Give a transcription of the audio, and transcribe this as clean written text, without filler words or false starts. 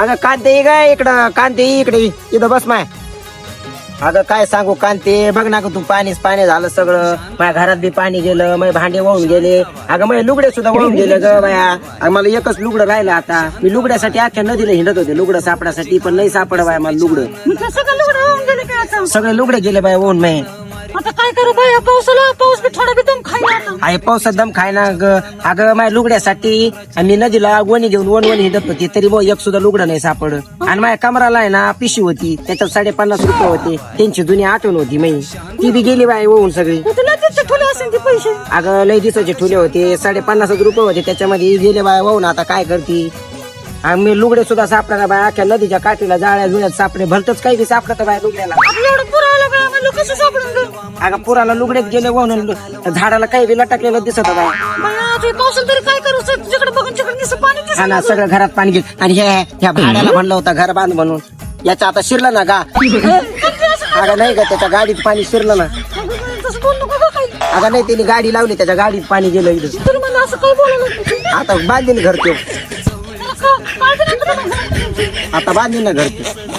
अगं कांते काय इकडं, कांते इकडे इथं बस माय. अगं काय सांगू कांते, बघ ना तू, पाणीच पाणी झालं सगळं. माझ्या घरात बी पाणी गेलं, माझे भांडे वाहून गेले. अगं माझे लुगडे सुद्धा वाहून गेले ग बाया. अगं मला एकच लुगडं राहिलं आता. मी लुगड्यासाठी अख्ख्या नदीला हिंडत होते लुगडं सापडासाठी, पण नाही सापड बाया मला लुगडं. सगळे लुगडे गेले बाया वाहून माय. आता काय करू बाया, पाऊस बी थोडा बी दम खायला. आहे पावसात दम खाय ना ग. अगं माझ्या लुगड्यासाठी मी नदीला गोणी घेऊन वन हिंडत होती, तरी भाऊ एक सुद्धा लुगडं नाही सापड. आणि माझ्या कमराला आहे ना पिशी होती, त्याच्यात 50 रुपये होते. त्यांची जुनी आठवण होती मी, ती बी गेली बाय होऊन सगळी. ठुले असेल ते पैसे. अगं लय दिवसाचे ठुले होते, 50 रुपये होते, त्याच्यामध्ये गेले बाय वाहून. आता काय करती. मी लुगडे सुद्धा सापडा बाय, अख्ख्या नदीच्या काठीला जाळ्या जुळ्यात सापडे, भलतच काही बी सापडत बाय लुगड्याला. एवढं पुरावलं बाया, म्हणलं कसं सापडून. अगं पुराला लुगडेच गेले वाहून, झाडाला काही बी लटकलेलं दिसत बाय. पावसाला तरी काय करू, जिकडे बघून तिकडे दिसत पाणी दिसत. हा ना, सगळं घरात पाणी गेलं. आणि ह्या भाड्याला म्हणलं होतं घर बांध म्हणून, याचं आता शिरलं ना गा. अगं नाही का, त्याच्या गाडीत पाणी शिरलं ना. तसं बोल नको गं काही. अगं नाही, त्याने गाडी लावली, त्याच्या गाडीत पाणी गेलं इथं. तरी मला असं काय बोलायला. आता बांधीन घर तो, काय आता बांधीन ना घर ते.